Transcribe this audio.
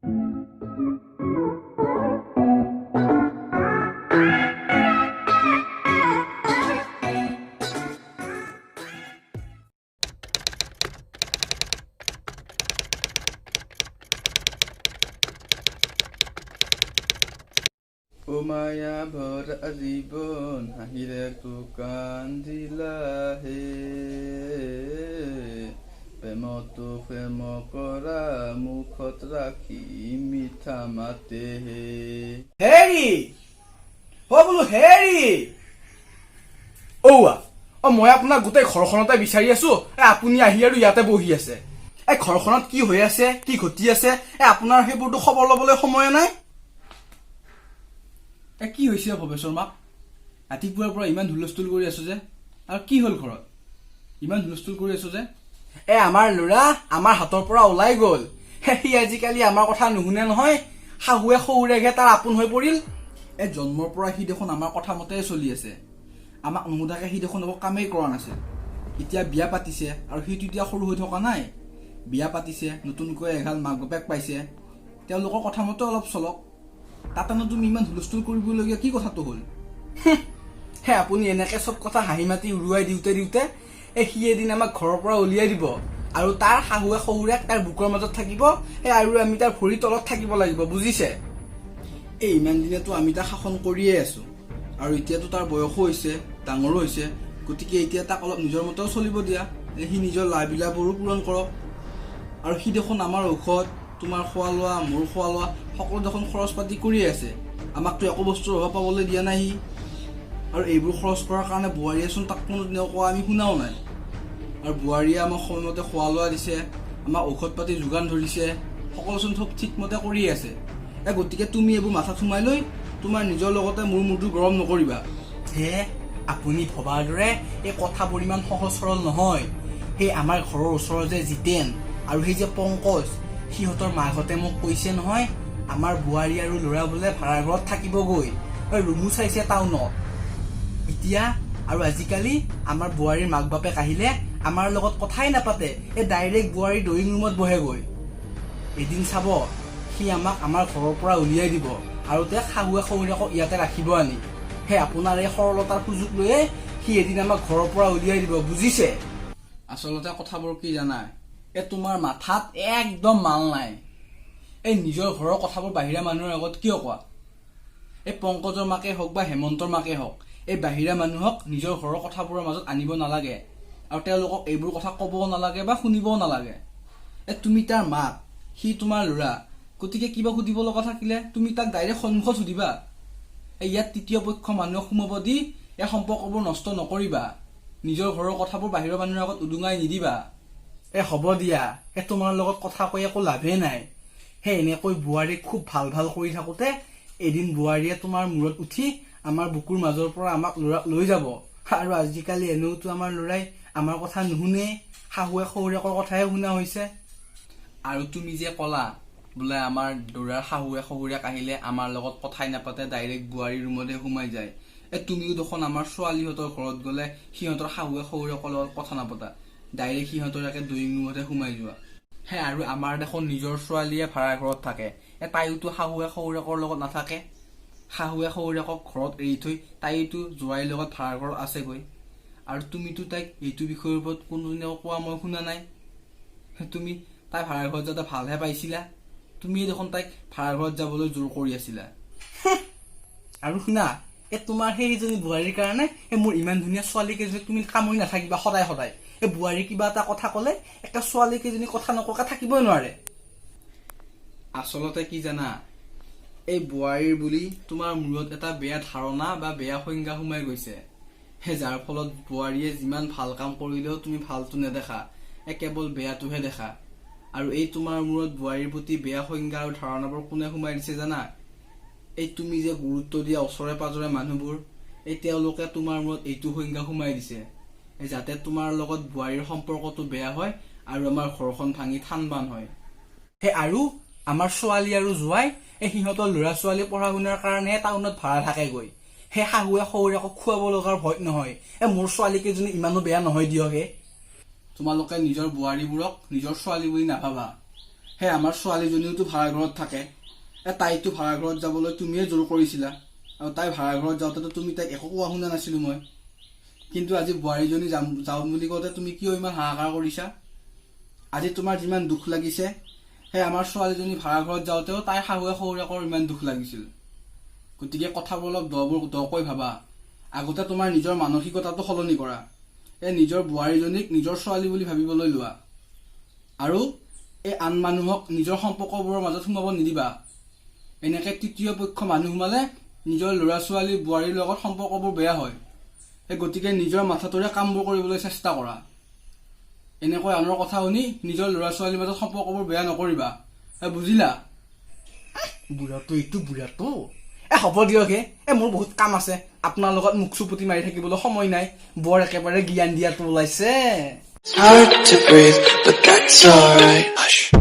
ও মায়া ভৰা জীবন হাহিৰে তো কান্দিলা হে প্ৰেমতো প্ৰেম কৰা মুখত ৰাখি মিঠা মাতে হে হেৰি বোলো হেৰি মই আপোনাক গোটেই ঘৰখনতে বিচাৰি আছো আপুনি আহি আৰু ইয়াতে বহি আছে ঘৰখনত কি হৈ আছে কি ঘটি আছে আপোনাৰ সেইবোৰতো খবৰ ল'বলৈ সময় নাই কি হৈছে ভৱেশ্বৰ মাক ৰাতিপুৱাৰ পৰা ইমান হুলস্থুল কৰি আছো যে আৰু কি হ'ল ঘৰত ইমান হুলস্থুল কৰি আছো যে আমাৰ ল'ৰা আমাৰ হাতৰ পৰা ওলাই গ'ল সি আজিকালি আমাৰ কথা নুশুনে নহয় শাহুৱে শহুৰেকহে তাৰ আপোন হৈ পৰিল জন্মৰ পৰা সি দেখোন আমাৰ কথা মতে চলি আছে আমাক নুশুধাকে সি দেখোন একো কামেই কৰা নাছিল এতিয়া বিয়া পাতিছে আৰু সিটো এতিয়া সৰু হৈ থকা নাই বিয়া পাতিছে নতুনকৈ এঘাল মাক বাপেক পাইছে তেওঁলোকৰ কথা মতে অলপ চলক তাতেনো তুমি ইমান হুলস্থুল কৰিবলগীয়া কি কথাটো হ'ল আপুনি এনেকে চব কথা হাঁহি মাতি উৰুৱাই দিওঁতে সি এদিন আমাক ঘৰৰ পৰা উলিয়াই দিব আৰু তাৰ শাহুৱে শহুৰেক তাৰ বুকৰ মাজত থাকিব আৰু আমি তাৰ ভৰিৰ তলত থাকিব লাগিব বুজিছে ইমান দিনেতো আমি তাক শাসন কৰিয়ে আছো আৰু এতিয়াতো তাৰ বয়সো হৈছে ডাঙৰো হৈছে গতিকে এতিয়া তাক অলপ নিজৰ মতেও চলিব দিয়া সি নিজৰ লাভবিলাবোৰো পূৰণ কৰক আৰু সি দেখোন আমাৰ ঔষধ তোমাৰ খোৱা লোৱা মোৰ খোৱা লোৱা সকলো দেখোন খৰচ পাতি কৰিয়ে আছে আমাকতো একো বস্তুৰ অভাৱ পাবলৈ দিয়া নাই সি আৰু এইবোৰ খৰচ কৰাৰ কাৰণে বোৱাৰীয়েচোন তাক কোনোদিনে কোৱা আমি শুনাও নাই আৰু বোৱাৰীয়ে আমাক সময়মতে খোৱা লোৱা দিছে আমাক ঔষধ পাতি যোগান ধৰিছে সকলোচোন চব ঠিকমতে কৰিয়ে আছে গতিকে তুমি এইবোৰ মাথাত সোমাই লৈ তোমাৰ নিজৰ লগতে মোৰ মূৰটো গৰম নকৰিবা আপুনি ভবাৰ দৰে এই কথাবোৰ ইমান সহজ সৰল নহয় সেই আমাৰ ঘৰৰ ওচৰৰ যে জিতেন আৰু সেই যে পংকজ সিহঁতৰ মাকহঁতে মোক কৈছে নহয় আমাৰ বোৱাৰী আৰু ল'ৰা বোলে ভাড়া ঘৰত থাকিবগৈ ৰুমো চাইছে টাউনত এতিয়া আৰু আজিকালি আমাৰ বোৱাৰীৰ মাক বাপেক আহিলে আমাৰ লগত কথাই নাপাতে ডাইৰেক্ট বোৱাৰীৰ ড্ৰয়িং ৰুমত বহেগৈ এদিন চাব সি আমাক আমাৰ ঘৰৰ পৰা উলিয়াই দিব আৰু তেওঁ শাহুৱে শহুৰেকক ইয়াতে ৰাখিব আনি আপোনাৰ এই সৰলতাৰ সুযোগ লৈয়ে সি এদিন আমাক ঘৰৰ পৰা উলিয়াই দিব বুজিছে আচলতে কথাবোৰ কি জানা তোমাৰ মাথাত একদম মাল নাই নিজৰ ঘৰৰ কথাবোৰ বাহিৰা মানুহৰ আগত কিয় কোৱা পংকজৰ মাকে হওক বা হেমন্তৰ মাকে হওক বাহিৰা মানুহক নিজৰ ঘৰৰ কথাবোৰৰ মাজত আনিব নালাগে আৰু তেওঁলোকক এইবোৰ কথা ক'বও নালাগে বা শুনিবও নালাগে তুমি তাৰ মাক সি তোমাৰ ল'ৰা গতিকে কিবা সুধিব লগা থাকিলে তুমি তাক ডাইৰেক্ট সন্মুখত সুধিবা ইয়াত তৃতীয় পক্ষ মানুহক সোমাব দি এই সম্পৰ্কবোৰ নষ্ট নকৰিবা নিজৰ ঘৰৰ কথাবোৰ বাহিৰৰ মানুহৰ আগত উদুঙাই নিদিবা হ'ব দিয়া তোমাৰ লগত কথা কৈ একো লাভেই নাই এনেকৈ বোৱাৰীক খুব ভাল ভাল কৰি থাকোতে এদিন বোৱাৰীয়ে তোমাৰ মূৰত উঠি আমাৰ বুকুৰ মাজৰ পৰা আমাক ল'ৰাক লৈ যাব আৰু আজিকালি এনেওতো আমাৰ ল'ৰাই আমাৰ কথা নুশুনে শাহুৱে শহুৰেকৰ কথাহে শুনা হৈছে আৰু তুমি যে ক'লা বোলে আমাৰ ল'ৰাৰ শাহুৱে শহুৰেক আহিলে আমাৰ লগত কথাই নাপাতে ডাইৰেক্ট বোৱাৰীৰ ৰুমতে সোমাই যায় তুমিও দেখোন আমাৰ ছোৱালীহঁতৰ ঘৰত গ'লে সিহঁতৰ শাহুৱে শহুৰেকৰ লগত কথা নাপতা ডাইৰেক্ট সিহঁতৰ একে ড্ৰয়িং ৰুমতে সোমাই যোৱা আৰু আমাৰ দেখোন নিজৰ ছোৱালীয়ে ভাড়া ঘৰত থাকে তাইওতো শাহুৱে শহুৰেকৰ লগত নাথাকে শাহুৱে শহুৰেকক ঘৰত এৰি থৈ তাইতো জোৱাইৰ লগত ভাড়া ঘৰত আছেগৈ আৰু তুমিতো তাইক এইটো বিষয়ৰ ওপৰত কোনোদিনেও কোৱা মই শুনা নাই তুমি তাই ভাড়া ঘৰত যাতে ভালহে পাইছিলা তুমি দেখোন তাইক ভাড়া ঘৰত যাবলৈ জোৰ কৰি আছিলা আৰু শুনা তোমাৰ সেইজনী বোৱাৰীৰ কাৰণে মোৰ ইমান ধুনীয়া ছোৱালী কেইজনী তুমি কামুৰি নাথাকিবা সদায় সদায় বোৱাৰী কিবা এটা কথা ক'লে একটা ছোৱালী কেইজনী কথা নকোৱাকে থাকিবই নোৱাৰে আচলতে কি জানা বোৱাৰীৰ বুলি তোমাৰ মূৰত এটা বেয়া ধাৰণা বা বেয়া সংজ্ঞা সোমাই গৈছে যাৰ ফলত বোৱাৰীয়ে যিমান ভাল কাম কৰিলেও তুমি ভালটো নেদেখা কেৱল বেয়াটোহে দেখা আৰু তোমাৰ মূৰত বোৱাৰীৰ প্ৰতি বেয়া সংজ্ঞা আৰু ধাৰণাবোৰ কোনে সোমাই দিছে জানা তুমি যে গুৰুত্ব দিয়া ওচৰে পাজৰে মানুহবোৰ তেওঁলোকে তোমাৰ মূৰত এইটো সংজ্ঞা সোমাই দিছে যাতে তোমাৰ লগত বোৱাৰীৰ সম্পৰ্কটো বেয়া হয় আৰু আমাৰ ঘৰখন ভাঙি থান-বান হয় আৰু আমাৰ ছোৱালী আৰু জোৱাই সিহঁতৰ ল'ৰা ছোৱালী পঢ়া শুনাৰ কাৰণে টাউনত ভাড়া থাকেগৈ শাহুৱে শহুৰেকক খুৱাব লগাৰ ভয় নহয় মোৰ ছোৱালী কেইজনী ইমানো বেয়া নহয় দিয়ক তোমালোকে নিজৰ বোৱাৰীবোৰক নিজৰ ছোৱালী বুলি নাভাবা হে আমাৰ ছোৱালীজনীওতো ভাড়া ঘৰত থাকে তাইতো ভাড়া ঘৰত যাবলৈ তুমিয়ে জোৰ কৰিছিলা আৰু তাই ভাড়া ঘৰত যাওঁতেতো তুমি তাইক একো কোৱা শুনা নাছিলো মই কিন্তু আজি বোৱাৰীজনী যাওঁ বুলি কওঁতে তুমি কিয় ইমান হাহাকাৰ কৰিছা আজি তোমাৰ যিমান দুখ লাগিছে সেই আমাৰ ছোৱালীজনী ভাড়া ঘৰত যাওঁতেও তাইৰ শাহুৱে শহুৰেকৰ ইমান দুখ লাগিছিল গতিকে কথাবোৰ অলপ দকৈ ভাবা আগতে তোমাৰ নিজৰ মানসিকতাটো সলনি কৰা নিজৰ বোৱাৰীজনীক নিজৰ ছোৱালী বুলি ভাবিবলৈ লোৱা আৰু এই আন মানুহক নিজৰ সম্পৰ্কবোৰৰ মাজত সোমাব নিদিবা এনেকে তৃতীয় পক্ষ মানুহ সোমালে নিজৰ ল'ৰা ছোৱালী বোৱাৰীৰ লগত সম্পৰ্কবোৰ বেয়া হয় গতিকে নিজৰ মাথাটোৰে কামবোৰ কৰিবলৈ চেষ্টা কৰা এনেকৈ আনৰ কথা শুনি নিজৰ ল'ৰা ছোৱালীৰ মাজত সম্পৰ্কবোৰ বেয়া নকৰিবা বুজিলা বুঢ়াটো হ'ব দিয়ক মোৰ বহুত কাম আছে আপোনাৰ লগত মুখ চুপুতি মাৰি থাকিবলৈ সময় নাই বৰ একেবাৰে জ্ঞান দিয়াটো ওলাইছে It's hard to breathe, but that's alright. Hush.